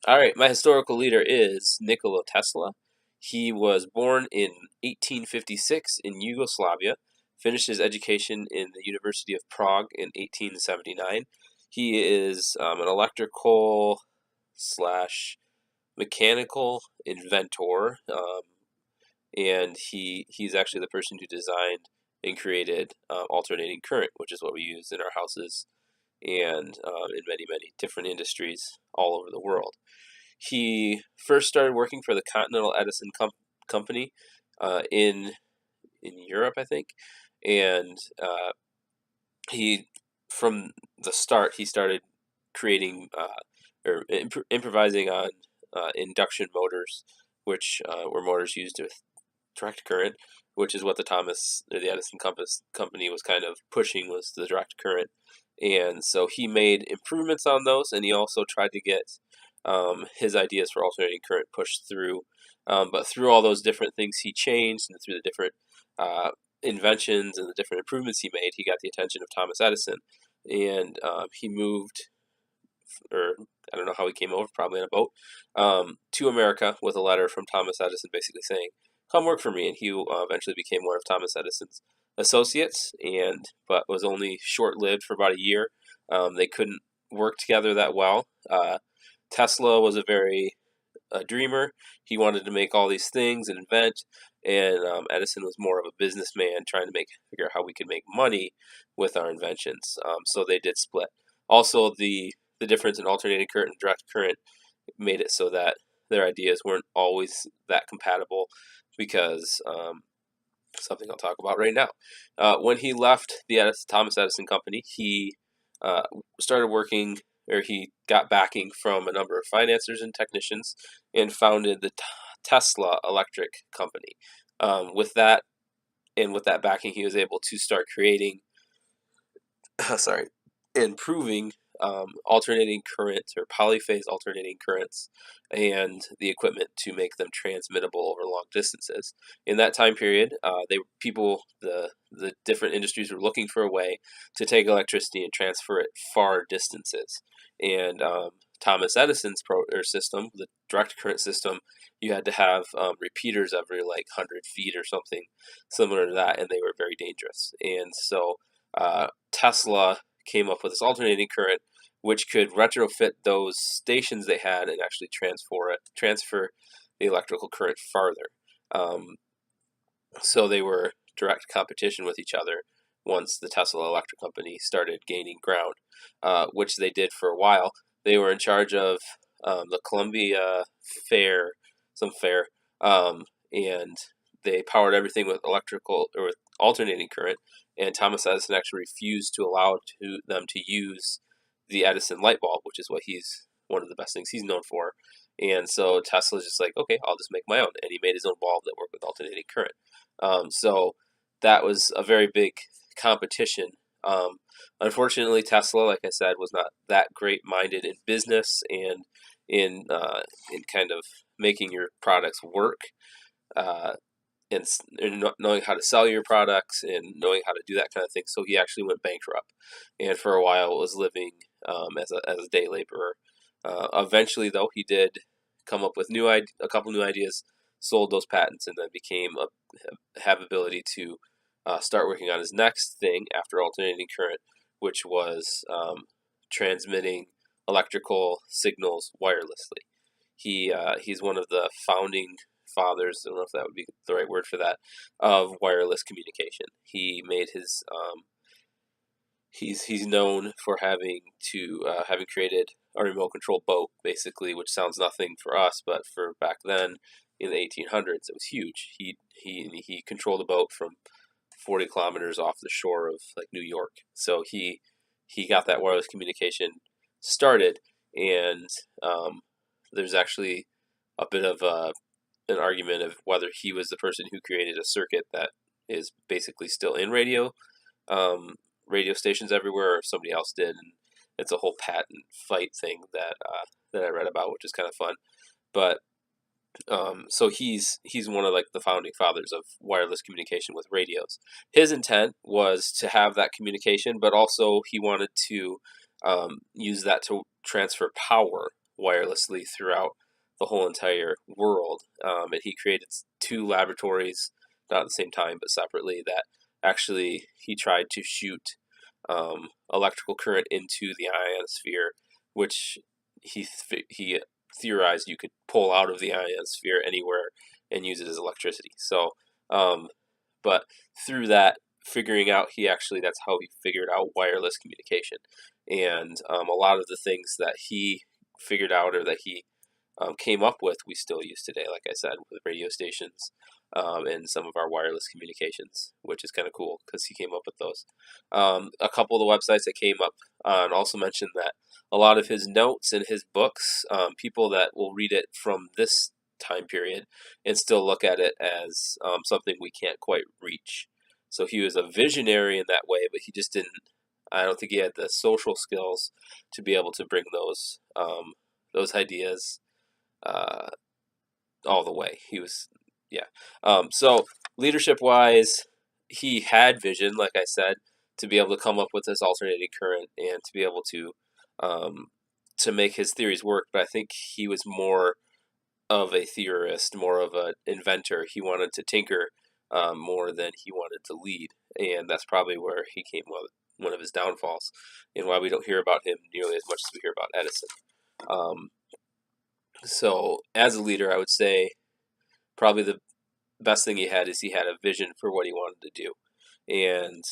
All right, my historical leader is Nikola Tesla. He was born in 1856 in Yugoslavia, finished his education in the University of Prague in 1879. He is an electrical slash mechanical inventor, and he's actually the person who designed and created alternating current, which is what we use in our houses and in many different industries all over the world. He first started working for the Continental Edison Company in Europe, I think, and he from the start he started creating or improvising on induction motors, which were motors used with direct current, which is what the Edison company was kind of pushing, was the direct current. And so he made improvements on those, and he also tried to get his ideas for alternating current pushed through. But through all those different things he changed, and through the different uh, inventions and the different improvements he made, he got the attention of Thomas Edison, and he moved, or I don't know how he came over, probably on a boat, to America with a letter from Thomas Edison basically saying, "Come work for me." And he eventually became one of Thomas Edison's associates, but was only short-lived for about a year. They couldn't work together that well. Tesla was a dreamer. He wanted to make all these things and invent, and Edison was more of a businessman trying to figure out how we could make money with our inventions. So they did split. Also, the difference in alternating current and direct current made it so that their ideas weren't always that compatible, because something I'll talk about right now. When he left the Thomas Edison Company, he started working, or he got backing from a number of financiers and technicians, and founded the Tesla Electric Company. With that, and with that backing, he was able to start creating, sorry, improving alternating currents, or polyphase alternating currents, and the equipment to make them transmittable over long distances. In that time period, the different industries were looking for a way to take electricity and transfer it far distances. And Thomas Edison's system, the direct current system, you had to have repeaters every like 100 feet or something similar to that, and they were very dangerous. And so Tesla came up with this alternating current, which could retrofit those stations they had and actually transfer the electrical current farther. So they were direct competition with each other once the Tesla Electric Company started gaining ground, which they did for a while. They were in charge of the Columbia Fair, some fair, and they powered everything with electrical or with alternating current. And Thomas Edison actually refused to allow them to use the Edison light bulb, which is one of the best things he's known for. And so Tesla's just like, okay, I'll just make my own, and he made his own bulb that worked with alternating current. So that was a very big competition. Unfortunately, Tesla, like I said, was not that great-minded in business and in kind of making your products work. Uh, and knowing how to sell your products and knowing how to do that kind of thing. So he actually went bankrupt, and for a while was living as a day laborer. Eventually, though, he did come up with a couple new ideas, sold those patents, and then have ability to start working on his next thing after alternating current, which was transmitting electrical signals wirelessly. He's one of the founding fathers, I don't know if that would be the right word for that, of wireless communication. He made his he's known for having created a remote control boat, basically, which sounds nothing for us, but for back then in the 1800s, it was huge. He controlled a boat from 40 kilometers off the shore of like New York. So he got that wireless communication started, and there's actually a bit of an argument of whether he was the person who created a circuit that is basically still in radio stations everywhere, or if somebody else did. And it's a whole patent fight thing that I read about, which is kind of fun. But so he's one of like the founding fathers of wireless communication with radios. His intent was to have that communication, but also he wanted to use that to transfer power wirelessly throughout the whole entire world. And he created two laboratories, not at the same time, but separately, that actually he tried to shoot electrical current into the ionosphere, which he theorized you could pull out of the ionosphere anywhere and use it as electricity. So, um, but through that figuring out, that's how he figured out wireless communication, and a lot of the things that he figured out or that he came up with, we still use today. Like I said, with radio stations and some of our wireless communications, which is kind of cool because he came up with those. A couple of the websites that came up also mentioned that a lot of his notes and his books, people that will read it from this time period and still look at it as something we can't quite reach. So he was a visionary in that way, but he just didn't. I don't think he had the social skills to be able to bring those ideas uh, all the way. He was, yeah. So leadership wise, he had vision, like I said, to be able to come up with this alternating current and to be able um, to make his theories work. But I think he was more of a theorist, more of an inventor. He wanted to tinker more than he wanted to lead, and that's probably where he came one of his downfalls, and why we don't hear about him nearly as much as we hear about Edison. Um, so, as a leader, I would say probably the best thing he had is he had a vision for what he wanted to do, and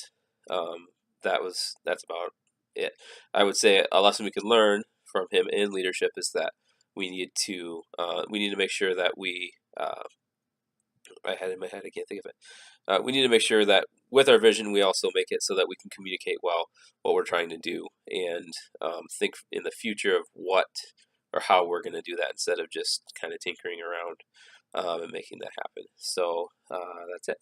um, that's about it. I would say a lesson we could learn from him in leadership is that we need to make sure that I had it in my head, I can't think of it. We need to make sure that with our vision, we also make it so that we can communicate well what we're trying to do, and think in the future of what or how we're going to do that instead of just kind of tinkering around and making that happen. So that's it.